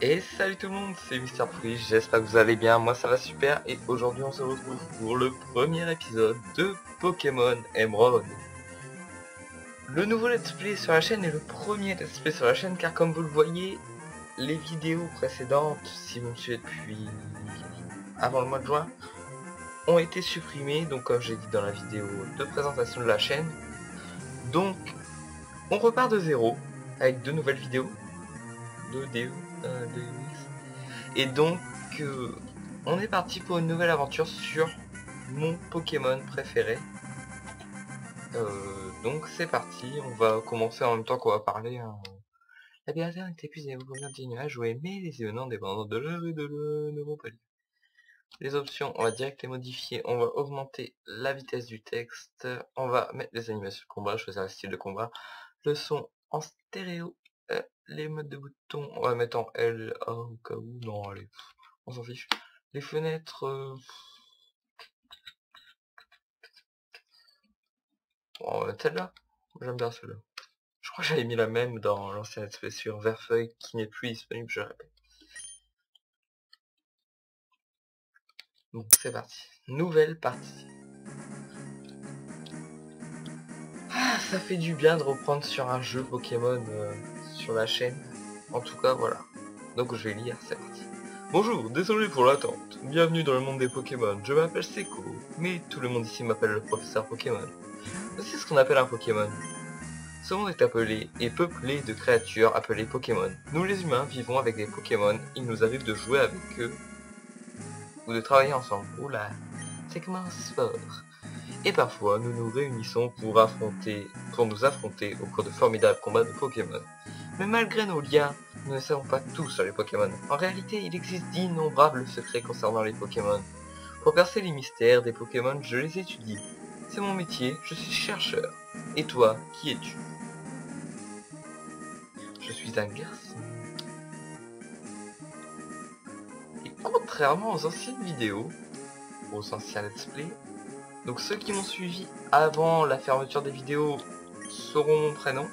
Et salut tout le monde, c'est Mister Free, j'espère que vous allez bien, moi ça va super et aujourd'hui on se retrouve pour le premier épisode de Pokémon Emerald. Le nouveau let's play sur la chaîne est le premier let's play sur la chaîne car comme vous le voyez, les vidéos précédentes, si vous me suivez depuis avant le mois de juin, ont été supprimées, donc comme j'ai dit dans la vidéo de présentation de la chaîne. Donc on repart de zéro avec deux nouvelles vidéos, et donc on est parti pour une nouvelle aventure sur mon Pokémon préféré. Donc c'est parti, on va commencer en même temps qu'on va parler. La bibliothèque est épuisée, vous pouvez continuer à jouer, mais les événements dépendant de l'heure et de l'heure ne vont pas lire. Les options, on va direct les modifier, on va augmenter la vitesse du texte, on va mettre les animations de combat, choisir le style de combat, le son en stéréo, les modes de boutons, on va mettre en L, A au cas où, non allez, on s'en fiche. Les fenêtres, on va mettre celle-là, j'aime bien celle-là. Je crois que j'avais mis la même dans l'ancien let's play sur Verfeuille qui n'est plus disponible, je répète. Bon, c'est parti. Nouvelle partie. Ah, ça fait du bien de reprendre sur un jeu Pokémon sur la chaîne. En tout cas, voilà. Donc je vais lire, c'est parti. Bonjour, désolé pour l'attente. Bienvenue dans le monde des Pokémon. Je m'appelle Seko, mais tout le monde ici m'appelle le professeur Pokémon. C'est ce qu'on appelle un Pokémon. Ce monde est appelé et peuplé de créatures appelées Pokémon. Nous les humains vivons avec des Pokémon, il nous arrive de jouer avec eux ou de travailler ensemble. Oula, c'est comme un sport. Et parfois nous nous réunissons pour nous affronter au cours de formidables combats de Pokémon. Mais malgré nos liens, nous ne savons pas tout sur les Pokémon. En réalité, il existe d'innombrables secrets concernant les Pokémon. Pour percer les mystères des Pokémon, je les étudie. C'est mon métier, je suis chercheur. Et toi, qui es-tu? Je suis un garçon. Et contrairement aux anciennes vidéos, aux anciens let's play, donc ceux qui m'ont suivi avant la fermeture des vidéos sauront mon prénom.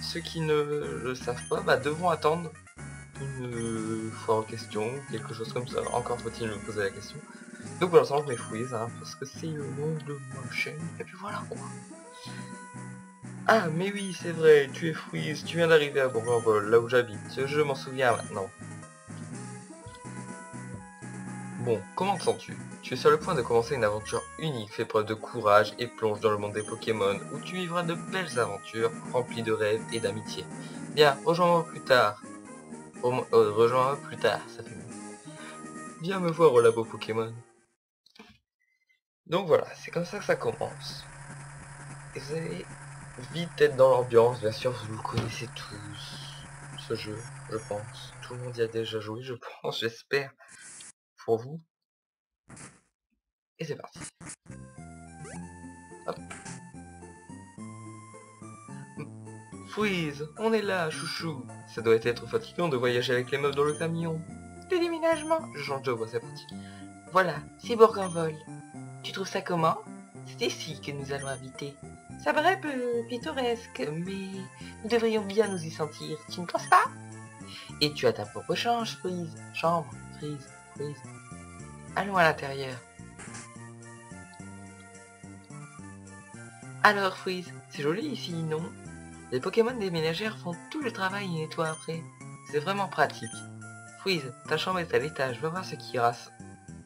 Ceux qui ne le savent pas devront attendre une fois en question, quelque chose comme ça. Encore faut-il me poser la question. Donc pour l'instant je mets Freeze, parce que c'est le nom de ma chaîne. Et puis voilà quoi. Ah mais oui c'est vrai, tu es Freeze, tu viens d'arriver à Bourg-en-Vol, là où j'habite. Je m'en souviens maintenant. Bon, comment te sens-tu? Tu es sur le point de commencer une aventure unique, fais preuve de courage et plonge dans le monde des Pokémon, où tu vivras de belles aventures, remplies de rêves et d'amitié. Bien, rejoins-moi plus tard. Rejoins-moi plus tard, ça fait mieux. Viens me voir au labo Pokémon. Donc voilà, c'est comme ça que ça commence. Et vous allez vite être dans l'ambiance, bien sûr, vous le connaissez tous, ce jeu, je pense. Tout le monde y a déjà joué, je pense, j'espère, pour vous. Et c'est parti. Hop. Freeze, on est là, chouchou. Ça doit être fatigant de voyager avec les meufs dans le camion. Le déménagement. Je change de voix, c'est parti. Voilà, c'est Bourg-en-Vol. Tu trouves ça comment? C'est ici que nous allons habiter. Ça paraît un peu pittoresque, mais nous devrions bien nous y sentir. Tu ne penses pas? Et tu as ta propre chambre, Freeze. Allons à l'intérieur. Alors Freeze, c'est joli ici, non? Les Pokémon des ménagères font tout le travail et nettoient après. C'est vraiment pratique. Freeze, ta chambre est à l'étage, va voir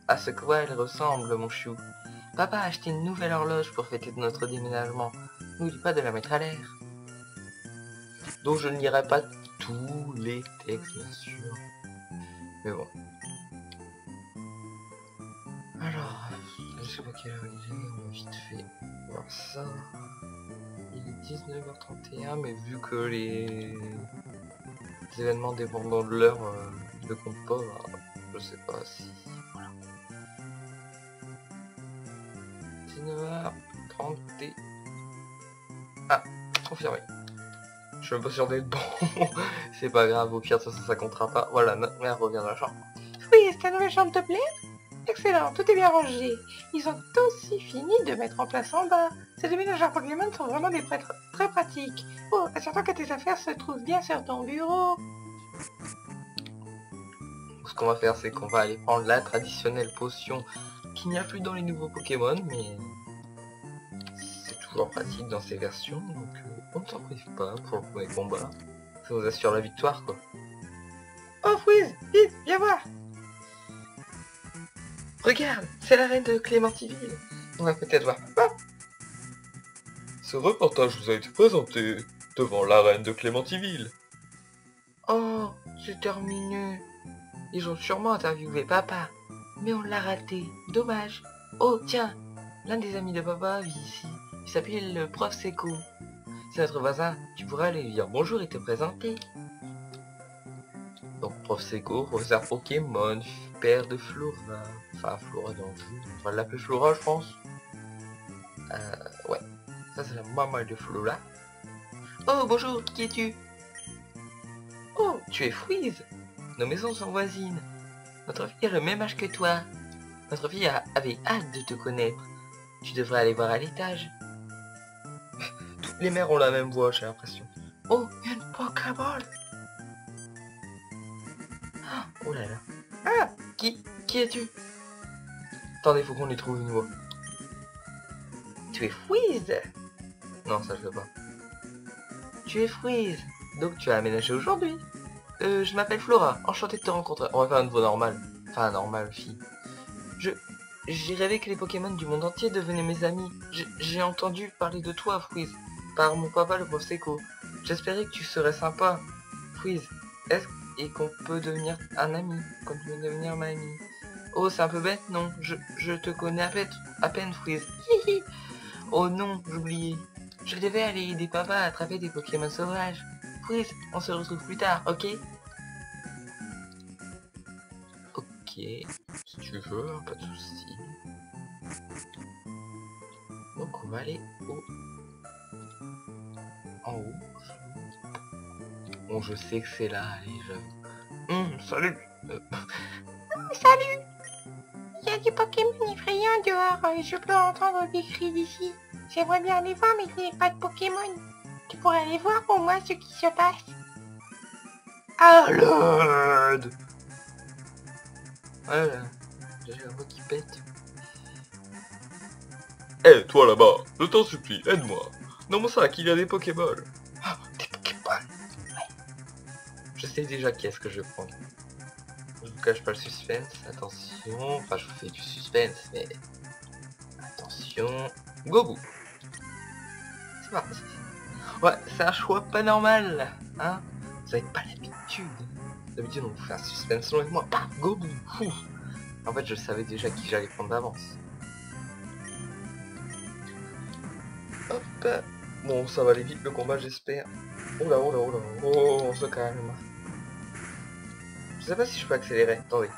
à ce quoi elle ressemble, mon chou. Papa a acheté une nouvelle horloge pour fêter notre déménagement. N'oublie pas de la mettre à l'air. Donc je ne lirai pas tous les textes, bien sûr. Mais bon. Alors, je sais pas quelle heure il est, on va vite fait voir ça. Il est 19h31, mais vu que les événements dépendant de l'heure ne comptent pas, je sais pas si... Voilà. 19h30 et... Ah, confirmé. Je suis même pas sûr d'être bon. C'est pas grave, au pire de toute façon ça comptera pas. Voilà, notre mère revient dans la chambre. Oui, est-ce que ta nouvelle chambre te plaît? Excellent, tout est bien rangé. Ils ont aussi fini de mettre en place en bas. Ces déménageurs Pokémon sont vraiment des prêtres très pratiques. Oh, assure-toi que tes affaires se trouvent bien sur ton bureau. ce qu'on va faire, c'est qu'on va aller prendre la traditionnelle potion qu'il n'y a plus dans les nouveaux Pokémon, mais c'est toujours pratique dans ces versions, donc on ne s'en prive pas pour le premier combat. Ça vous assure la victoire, quoi. Oh Freeze, vite, viens voir. Regarde, c'est la reine de Clémentiville. On va peut-être voir papa. Ce reportage vous a été présenté devant la reine de Clémentiville. Oh, c'est terminé. Ils ont sûrement interviewé papa, mais on l'a raté. Dommage. Oh, tiens, l'un des amis de papa vit ici. Il s'appelle le prof Seco. C'est notre voisin. Tu pourras aller lui dire bonjour et te présenter. Donc, prof Seco, professeur Pokémon, père de Flora. Enfin, Flora dans le jeu. On va l'appeler Flora, je pense. Ouais. Ça, c'est la maman de Flora. Oh, bonjour, qui es-tu? Oh, tu es Freeze. Nos maisons sont voisines. Notre fille a le même âge que toi. Notre fille avait hâte de te connaître. Tu devrais aller voir à l'étage. Toutes les mères ont la même voix, j'ai l'impression. Oh, une Pokéball. Oh là là. Ah, qui es-tu? Attendez, faut qu'on lui trouve une voix. Tu es Freeze. Non, ça je veux pas. Tu es Freeze. Donc tu as aménagé aujourd'hui. Je m'appelle Flora, enchantée de te rencontrer. On va faire une voix normale. Enfin, normale, fille. J'ai rêvé que les Pokémon du monde entier devenaient mes amis. J'ai entendu parler de toi, Freeze, par mon papa, le prof Seco. J'espérais que tu serais sympa, Freeze. Et qu'on peut devenir un ami, qu'on peut devenir ma amie. Oh, c'est un peu bête, non? Je te connais à peine, Freeze. Hihi. Oh non, j'oubliais. Je devais aller aider papa à attraper des Pokémon sauvages. Freeze, on se retrouve plus tard, ok? Ok, si tu veux, pas de soucis. Donc on va aller en haut. Bon, je sais que c'est là, allez, salut. Salut! Il y a des Pokémon effrayants dehors et je peux entendre des cris d'ici. J'aimerais bien aller voir mais il n'y a pas de Pokémon. Tu pourrais aller voir pour moi ce qui se passe? À l'aide! Voilà, j'ai la voix qui pète. Hé, toi là-bas, je t'en supplie, aide-moi. Dans mon sac, il y a des Pokéballs. Ah, des Pokémon! Ouais. Je sais déjà qui est-ce que je vais prendre. Je vous cache pas le suspense, attention. Enfin, je vous fais du suspense, mais... Attention... Gobu! C'est parti. Ouais, c'est un choix pas normal, hein? Vous avez pas l'habitude. D'habitude, on vous fait un suspense long avec moi. Bah, Gobu! En fait, je savais déjà qui j'allais prendre d'avance. Hop. Bon, ça va aller vite le combat, j'espère. Oula, oula, oula. Oh, on se calme. Je sais pas si je peux accélérer. Attendez.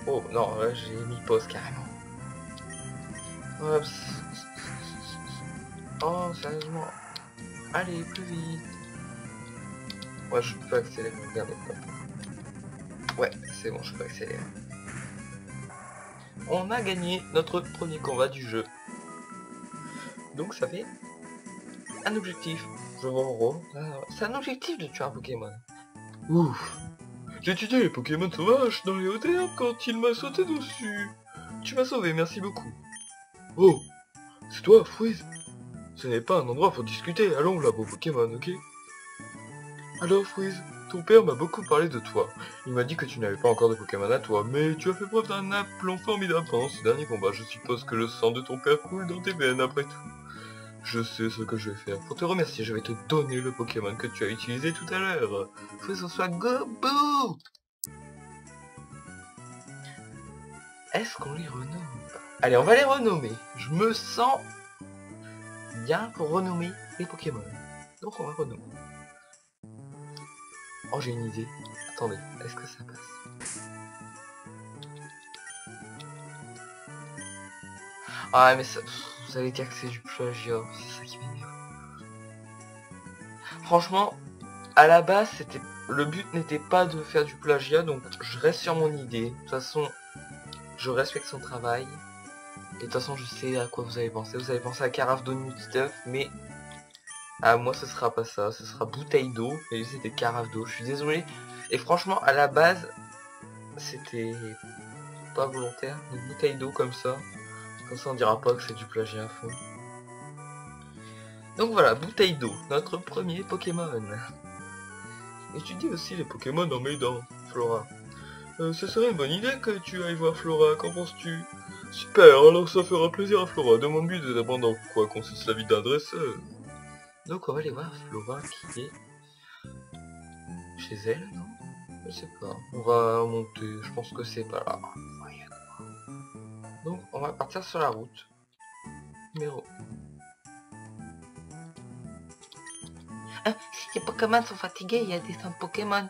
Oh, non, là, j'ai mis pause carrément. Hop. Oh, sérieusement. Allez, plus vite. Ouais, je peux accélérer. Regardez. Hop. Ouais, c'est bon, je peux accélérer. On a gagné notre premier combat du jeu. Donc ça fait un objectif. Je vois en rond. C'est un objectif de tuer un Pokémon. Ouf. J'ai étudié les Pokémon sauvages dans les hautes herbes quand il m'a sauté dessus. Tu m'as sauvé, merci beaucoup. Oh, c'est toi, Freeze. Ce n'est pas un endroit pour discuter, allons là, beau Pokémon, ok? Alors, Freeze, ton père m'a beaucoup parlé de toi. Il m'a dit que tu n'avais pas encore de Pokémon à toi, mais tu as fait preuve d'un aplomb formidable pendant ce dernier combat. Je suppose que le sang de ton père coule dans tes veines après tout. Je sais ce que je vais faire. Pour te remercier, je vais te donner le Pokémon que tu as utilisé tout à l'heure. Faut que ce soit Gobu. Est-ce qu'on les renomme? Allez, on va les renommer. Je me sens bien pour renommer les Pokémon. Donc on va renommer. Oh, j'ai une idée. Attendez, est-ce que ça passe? Ah, mais ça, vous allez dire que c'est du plagiat. C'est ça qui m'énerve. Franchement, à la base, le but n'était pas de faire du plagiat, donc je reste sur mon idée. De toute façon, je respecte son travail. Et de toute façon, je sais à quoi vous avez pensé. Vous avez pensé à Carafe d'eau Stuff, mais Ah, moi ce sera pas ça, ce sera bouteille d'eau, et c'est des carafes d'eau, je suis désolé. Et franchement, à la base, c'était pas volontaire, une bouteille d'eau comme ça on dira pas que c'est du plagiat à fond. Donc voilà, bouteille d'eau, notre premier Pokémon. Étudie aussi les Pokémon en m'aidant, Flora. Ce serait une bonne idée que tu ailles voir Flora, qu'en penses-tu? Super, alors ça fera plaisir à Flora, demande-lui des abandons, quoi consiste la vie d'un dresseur. Donc on va aller voir Flora qui est chez elle, non? Je sais pas, on va monter, je pense que c'est pas là. Donc on va partir sur la route. Numéro. Si les Pokémon sont fatigués, il y a des centres Pokémon.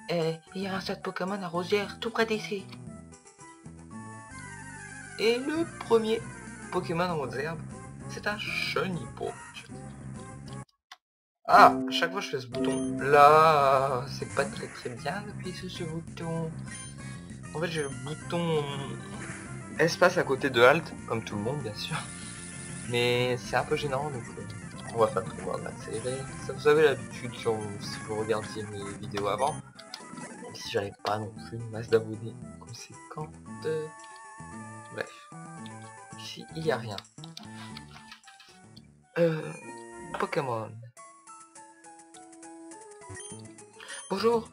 Il y a un centre Pokémon à Rosière, tout près d'ici. Et le premier Pokémon en haute herbe, c'est un Chenipoke. Ah, à chaque fois je fais ce bouton là, c'est pas très bien d'appuyer sur ce bouton. En fait j'ai le bouton espace à côté de Alt, comme tout le monde bien sûr. Mais c'est un peu gênant donc on va pas trop accélérer. Ça vous avez l'habitude si vous regardiez mes vidéos avant. Même si j'avais pas non plus une masse d'abonnés conséquente. Bref. Ici il n'y a rien. Pokémon. Bonjour.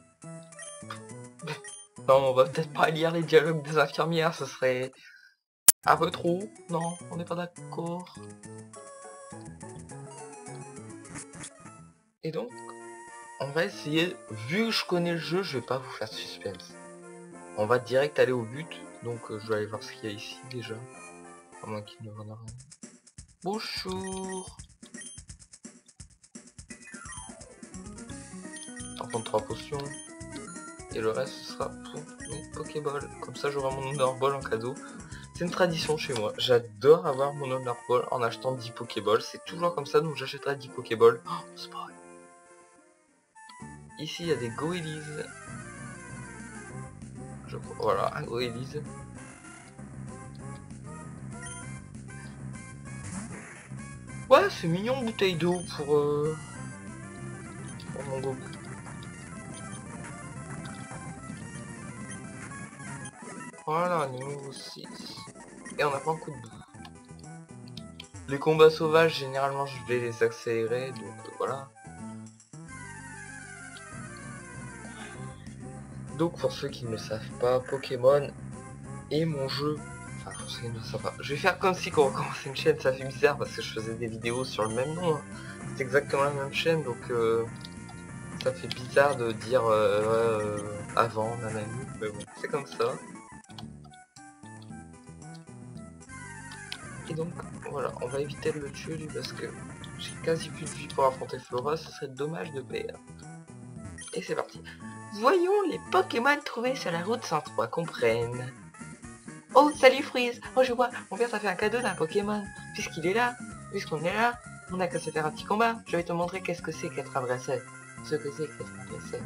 Non, on va peut-être pas lire les dialogues des infirmières, ce serait un peu trop. Non, on n'est pas d'accord. Et donc, on va essayer, vu que je connais le jeu, je vais pas vous faire de suspense. On va direct aller au but, donc je vais aller voir ce qu'il y a ici déjà. À moins qu'il ne vende rien. Bonjour. On va prendre 3 potions. Et le reste ce sera pour mes Pokéballs. Comme ça j'aurai mon Honor Ball en cadeau. C'est une tradition chez moi. J'adore avoir mon Honor Ball en achetant 10 Pokéballs. C'est toujours comme ça, donc j'achèterai 10 Pokéballs. Oh, c'est pareil. Ici il y a des Goélies. Je crois. Voilà, un Goélies. Ouais, c'est mignon, bouteille d'eau pour mon Goku. Voilà, niveau 6. Et on a pas un coup de bout. Les combats sauvages, généralement, je vais les accélérer, donc voilà. Donc, pour ceux qui ne le savent pas, Pokémon est mon jeu. Enfin, pour ceux qui ne le savent pas. Je vais faire comme si quand on commençait une chaîne, ça fait bizarre parce que je faisais des vidéos sur le même nom. Hein. C'est exactement la même chaîne, donc ça fait bizarre de dire avant, nanani. Mais bon, c'est comme ça. Et donc, voilà, on va éviter de le tuer lui parce que j'ai quasi plus de vie pour affronter Flora, ce serait dommage de perdre. Et c'est parti. Voyons les Pokémon trouvés sur la route 103 qu'on prenne. Oh, salut Freeze. Oh, je vois, mon père t'a fait un cadeau d'un Pokémon. Puisqu'il est là, puisqu'on est là, on a qu'à se faire un petit combat. Je vais te montrer qu'est-ce que c'est qu'être un dresseur. Ce que c'est qu'être un dresseur.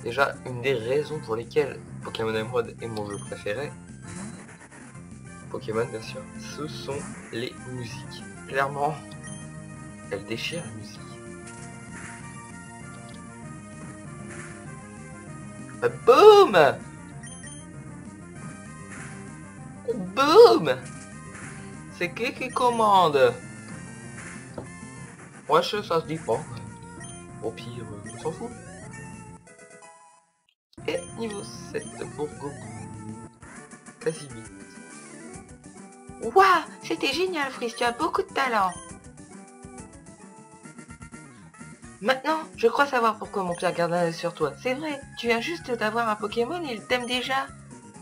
Déjà, une des raisons pour lesquelles Pokémon Emerald est mon jeu préféré, Pokémon bien sûr, ce sont les musiques. Clairement, elle déchire la musique. Boum! Boum! C'est qui commande? Ouais, ça se dit pas. Au pire, on s'en fout. Et niveau 7 pour Goku. Quasi vite. Waouh, c'était génial, Freeze, tu as beaucoup de talent. Maintenant, je crois savoir pourquoi mon père garde un œil sur toi. C'est vrai, tu viens juste d'avoir un Pokémon et il t'aime déjà.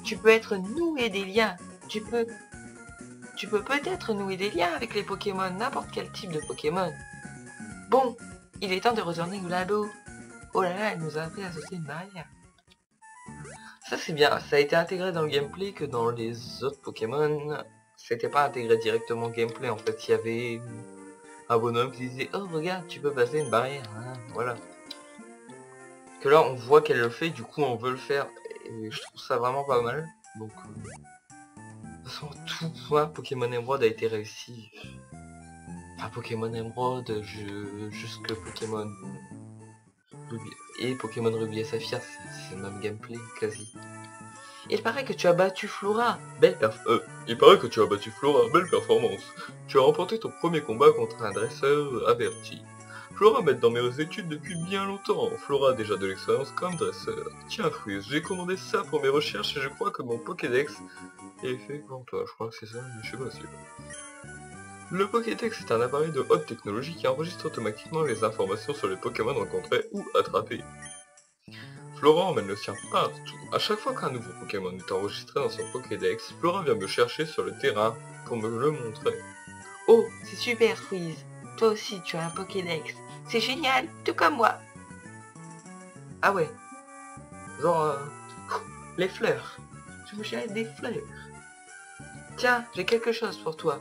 Tu peux être noué des liens. Tu peux peut-être nouer des liens avec les Pokémon, n'importe quel type de Pokémon. Bon, il est temps de retourner au labo. Oh là là, elle nous a appris à sauter une barrière. Ça c'est bien, ça a été intégré dans le gameplay que dans les autres Pokémon. C'était pas intégré directement au gameplay, en fait il y avait un bonhomme qui disait oh regarde tu peux passer une barrière, hein, voilà. Que là on voit qu'elle le fait, du coup on veut le faire et je trouve ça vraiment pas mal. Donc toute façon, tout point Pokémon Emerald a été réussi. Enfin, Pokémon Emerald, jusque Pokémon Ruby et Pokémon Ruby et Saphir, c'est le même gameplay, quasi. Il paraît que tu as battu Flora. Il paraît que tu as battu Flora, belle performance. Tu as remporté ton premier combat contre un dresseur averti. Flora m'aide dans mes études depuis bien longtemps. Flora a déjà de l'expérience comme dresseur. Tiens Freeze, j'ai commandé ça pour mes recherches et je crois que mon Pokédex est fait pour toi. Je crois que c'est ça, mais je suis pas sûr. Le Pokédex est un appareil de haute technologie qui enregistre automatiquement les informations sur les Pokémon rencontrés ou attrapés. Flora emmène le sien partout. À chaque fois qu'un nouveau Pokémon est enregistré dans son Pokédex, Flora vient me chercher sur le terrain pour me le montrer. Oh, c'est super, Freeze. Toi aussi, tu as un Pokédex. C'est génial, tout comme moi. Ah ouais. Genre, les fleurs. Je me jette des fleurs. Tiens, j'ai quelque chose pour toi.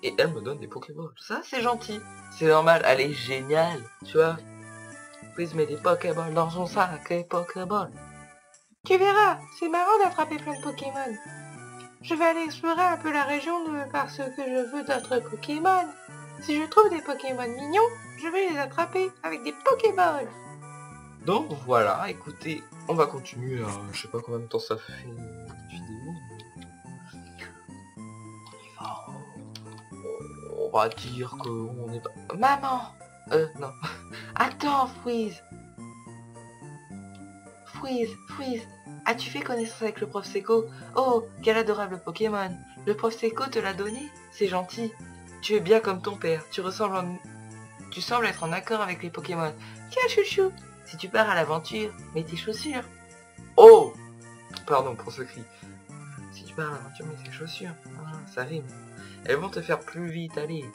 Et elle me donne des Pokéballs. Ça, c'est gentil. C'est normal, elle est géniale. Tu vois. Freeze met des Pokéballs dans son sac, les Pokéballs. Tu verras, c'est marrant d'attraper plein de Pokémon. Je vais aller explorer un peu la région parce que je veux d'autres Pokémon. Si je trouve des Pokémon mignons, je vais les attraper avec des Pokéballs. Donc voilà, écoutez, on va continuer. Je sais pas combien de temps ça fait cette vidéo. On va dire qu'on est pas... Maman, non. attends, Freeze. Freeze, as-tu fait connaissance avec le prof Seco? Oh, quel adorable Pokémon. Le prof Seco te l'a donné? C'est gentil. Tu es bien comme ton père. Tu sembles être en accord avec les Pokémon. Tiens, chouchou, si tu pars à l'aventure, mets tes chaussures. Oh! Pardon pour ce cri. Si tu pars à l'aventure, mets tes chaussures. Ah, ça rime. Elles vont te faire plus vite aller.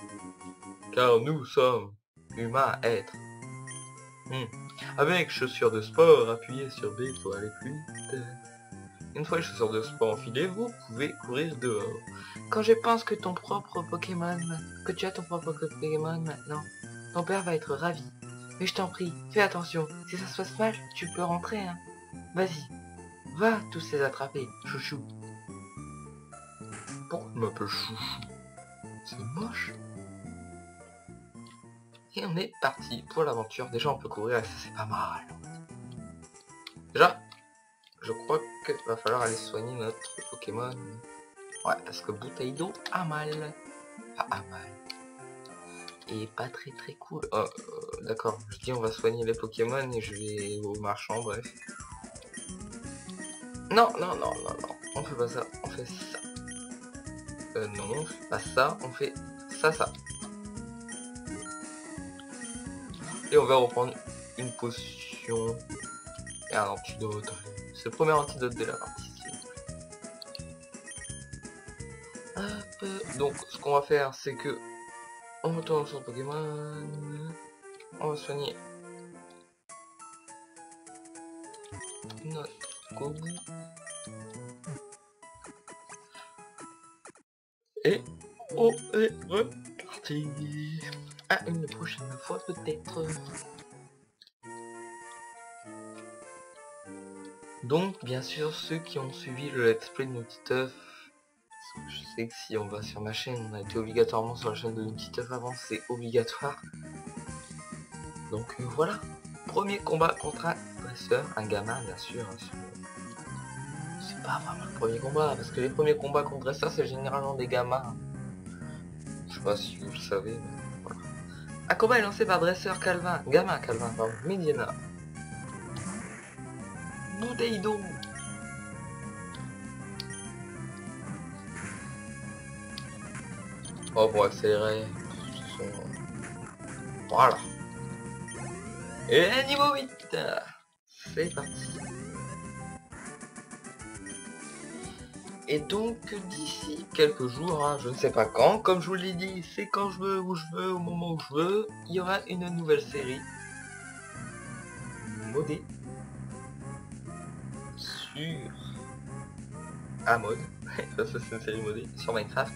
Car nous sommes Humains êtres. avec chaussures de sport appuyées sur B pour aller plus vite. Une fois les chaussures de sport enfilées, vous pouvez courir dehors. Quand je pense que tu as ton propre Pokémon maintenant, ton père va être ravi. Mais je t'en prie, fais attention, si ça se passe mal, tu peux rentrer, hein. Vas-y, va tous les attraper, chouchou. Pourquoi on m'appelle chouchou? C'est moche. Et on est parti pour l'aventure. Déjà on peut courir et ça c'est pas mal. Déjà, je crois qu'il va falloir aller soigner notre Pokémon. Ouais, parce que bouteille d'eau a mal. Pas a mal. Et pas très cool. D'accord, je dis on va soigner les Pokémon et je vais au marchand, bref. Non, on fait pas ça, on fait ça. Non, on fait pas ça, on fait ça. Et on va reprendre une potion et un antidote. C'est le premier antidote de la partie. Hop. Donc ce qu'on va faire c'est que on retourne sur le Pokémon. On va soigner notre Gobu. Et on est reparti. À une prochaine fois peut-être. Donc bien sûr ceux qui ont suivi le let's play de Nutiteuf, je sais que si on va sur ma chaîne, on a été obligatoirement sur la chaîne de Nutiteuf avant, c'est obligatoire. Donc voilà, premier combat contre un dresseur, un gamin bien sûr. C'est pas vraiment le premier combat, parce que les premiers combats contre dresseur c'est généralement des gamins. Je sais pas si vous le savez, mais voilà. Un combat est lancé par dresseur gamin Calvin, pardon, Mediana. Bouteille d'eau. Oh, pour accélérer. Voilà. Et niveau 8. C'est parti. Et donc d'ici quelques jours, hein, je ne sais pas quand, comme je vous l'ai dit, c'est quand je veux, où je veux, au moment où je veux, il y aura une nouvelle série modée sur un mode, ça c'est une série modée sur Minecraft.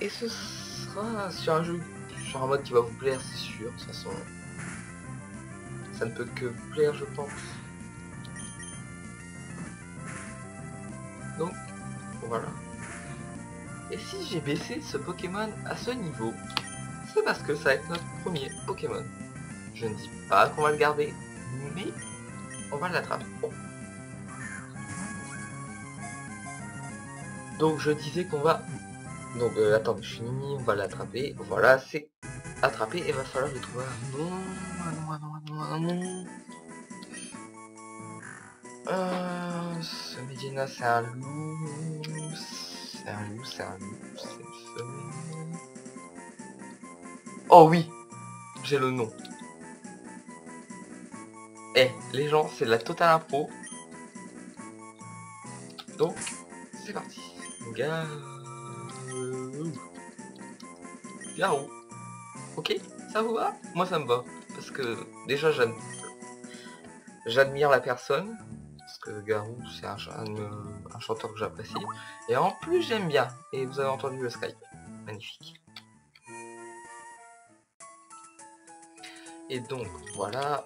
Et ce sera sur un jeu, sur un mode qui va vous plaire, c'est sûr, de toute façon. Ça ne peut que vous plaire, je pense. Donc, Voilà. Et si j'ai baissé ce Pokémon à ce niveau, c'est parce que ça va être notre premier Pokémon. Je ne dis pas qu'on va le garder, mais on va l'attraper. Bon. Donc je disais qu'on va... Donc attendez, je finis, on va l'attraper. Voilà, c'est attrapé et va falloir le trouver un nom, un nom. Ce Medina, c'est un loup. C'est un loup, c'est une femelle. Oh oui, j'ai le nom. Eh, les gens, c'est de la totale impro. Donc, c'est parti. Garou. Ok, ça vous va? Moi ça me va. Parce que déjà j'admire la personne. Parce que Garou c'est un chanteur que j'apprécie. Et en plus j'aime bien. Et vous avez entendu le Skype. Magnifique. Et donc voilà.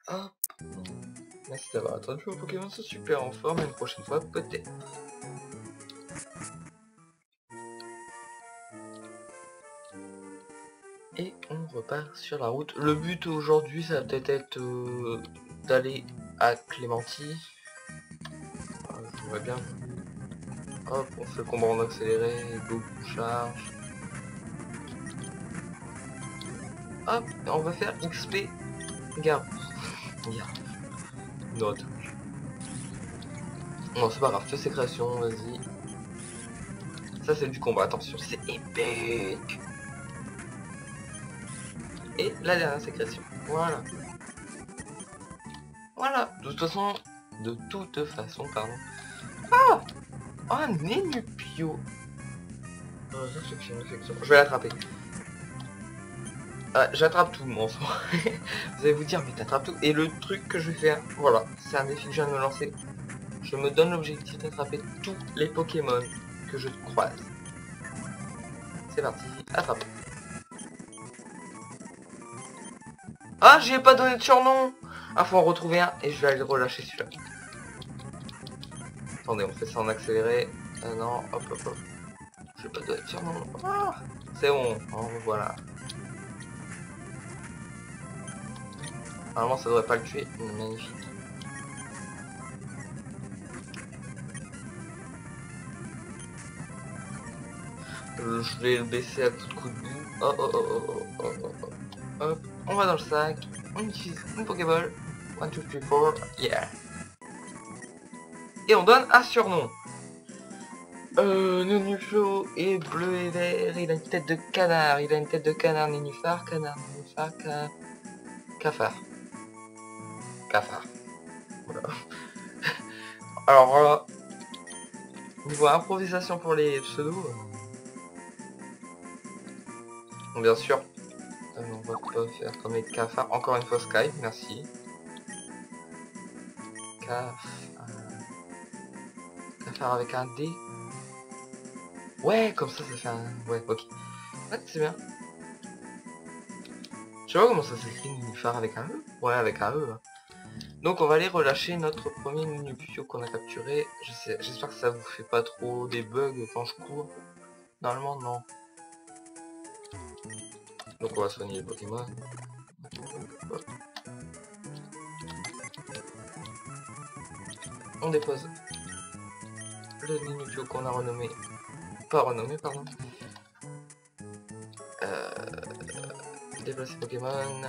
Hop. Merci d'avoir attendu au Pokémon, c'est super en forme. Une prochaine fois peut-être. Et on repart sur la route. Le but aujourd'hui, ça va peut-être être, d'aller à Clémenty. Je vois bien. Hop, on fait le combat en accéléré, go, charge. Hop, on va faire XP Garou. Note. Non, c'est pas grave, fais ses créations, vas-y. Ça c'est du combat, attention, c'est épique. Et la dernière sécrétion. Voilà. Voilà. De toute façon, pardon. Ah, un Nenupio. Je vais l'attraper. J'attrape tout, mon sang. Vous allez vous dire, mais t'attrapes tout. Et le truc que je vais faire, voilà, c'est un défi que je viens de me lancer. Je me donne l'objectif d'attraper tous les Pokémon que je croise. C'est parti, attrape. Ah, j'y ai pas donné de surnom. Ah, faut en retrouver un et je vais aller le relâcher celui-là. Attendez, on fait ça en accéléré. Non, hop, hop, hop. Je vais pas donner de surnom. Ah, c'est bon, en voilà. Normalement, ça devrait pas le tuer. Magnifique. Je vais le baisser à coup de bout. Oh, oh, oh, oh, oh, oh, oh, oh. Hop, on va dans le sac, on utilise une Pokéball, 1, 2, 3, 4, yeah. Et on donne un surnom. Nenupio est bleu et vert, il a une tête de canard, nénuphar, cafard. Cafard. Voilà. Alors là, niveau improvisation pour les pseudos, bien sûr. On va pas faire comme les cafards. Encore une fois Skype, merci. Cafard avec un D. Ouais, comme ça fait un... Ouais, ok. Ouais, c'est bien. Je sais pas comment ça s'écrit, Nénuphar avec un E. Ouais, avec un E. Là. Donc on va aller relâcher notre premier Nenupio qu'on a capturé. J'espère que ça vous fait pas trop des bugs quand je cours. Normalement, non. Donc on va soigner les Pokémon. On dépose le Nenupio qu'on a renommé. Pas renommé, pardon. Déplacer Pokémon.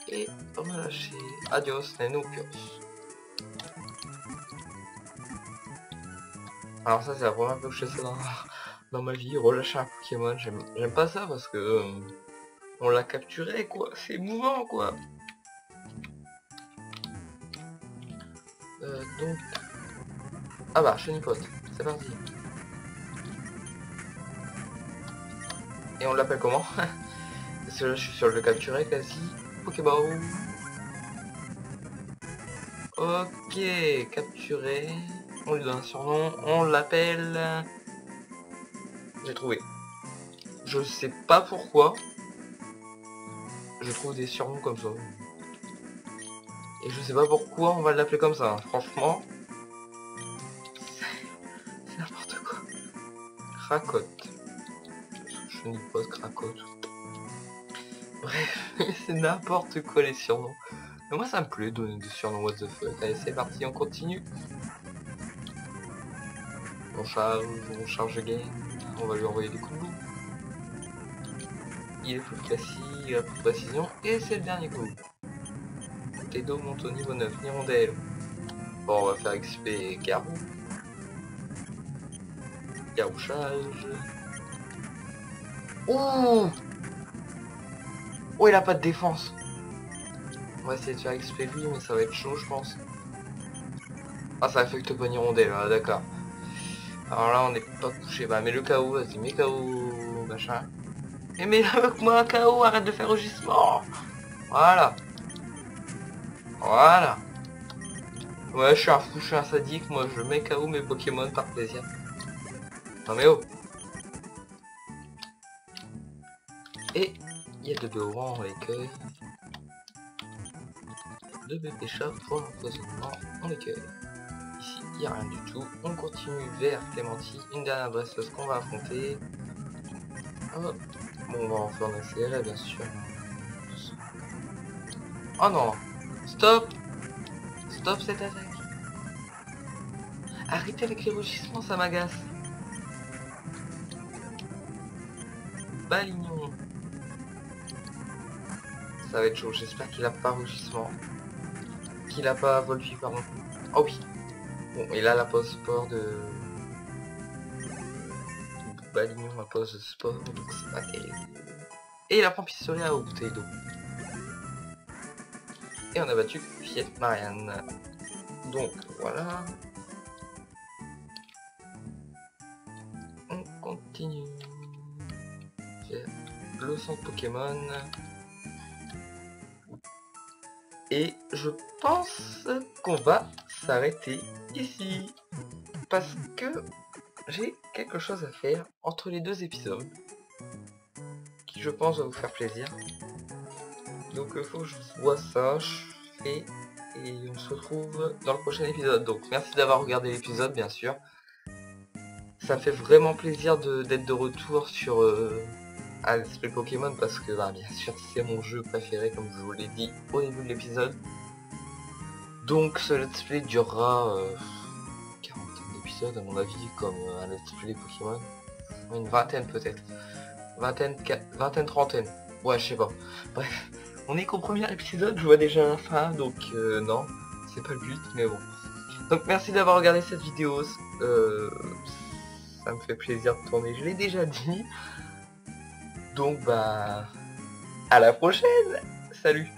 Et relâcher. Adios Nenupios. Alors ça c'est la première fois que je fais ça dans ma vie. Relâcher un Pokémon. J'aime pas ça parce que... on l'a capturé quoi, c'est émouvant quoi. Donc... ah bah, Chenipote, c'est parti. Et on l'appelle comment? Parce que là je suis sûr de le capturer quasi. Pokéball. Ok, capturé. On lui donne un surnom, on l'appelle... j'ai trouvé. Je sais pas pourquoi. Je trouve des surnoms comme ça. Et je sais pas pourquoi on va l'appeler comme ça, hein. Franchement. C'est n'importe quoi. Cracotte. Je n'y pas cracotte. Bref, c'est n'importe quoi les surnoms. Mais moi ça me plaît de donner des surnoms what the fuck. Allez c'est parti, on continue. On charge game. On va lui envoyer des coups de boue. Il est plus classique, il a plus de précision. Et c'est le dernier coup. Tedo monte au niveau 9, Hirondelle. Bon, on va faire XP Garou. Garouchage. Oh, oh, il a pas de défense. On va essayer de faire XP lui, mais ça va être chaud, je pense. Ah, ça affecte pas Hirondelle, ah, d'accord. Alors là, on n'est pas couché. Bah, mets le KO, vas-y, mets KO, machin. Et mets avec moi un KO, arrête de faire rugissement. Voilà. Voilà. Ouais, je suis un fou, je suis un sadique, moi je mets KO mes Pokémon par plaisir. Non mais oh. Et il y a de Béoran, l'écueil. De bébé chat pour l'empoisonnement en écueil. Ici, il n'y a rien du tout. On continue vers Clémentine, une dernière dresseuse qu'on va affronter. Oh. Bon, on va en faire un accéléré, bien sûr. Oh non. Stop. Stop cette attaque. Arrêtez avec les rugissements, ça m'agace. Balignon. Ça va être chaud, j'espère qu'il a pas rugissement. Qu'il a pas Volpi, pardon. Oh oui. Bon, il a la pose sport de... Balignon, la pose sport, donc c'est pas terrible. Et il a prend pistolet à eau, bouteille d'eau. Et on a battu Fiat Marianne. Donc voilà. On continue. Le centre Pokémon. Et je pense qu'on va s'arrêter ici. Parce que j'ai quelque chose à faire entre les deux épisodes. Qui je pense va vous faire plaisir. Donc il faut que je vois ça, je fais et on se retrouve dans le prochain épisode. Donc merci d'avoir regardé l'épisode bien sûr. Ça me fait vraiment plaisir d'être de retour sur un Let's Play Pokémon parce que bah, bien sûr c'est mon jeu préféré comme je vous l'ai dit au début de l'épisode. Donc ce Let's Play durera 40 d'épisodes à mon avis comme un Let's Play Pokémon. Une vingtaine peut-être. Vingtaine, trentaine. Ouais je sais pas. Bref. On est qu'au premier épisode, je vois déjà la fin, donc non, c'est pas le but, mais bon. Donc merci d'avoir regardé cette vidéo, ça me fait plaisir de tourner, je l'ai déjà dit. Donc bah, à la prochaine, salut.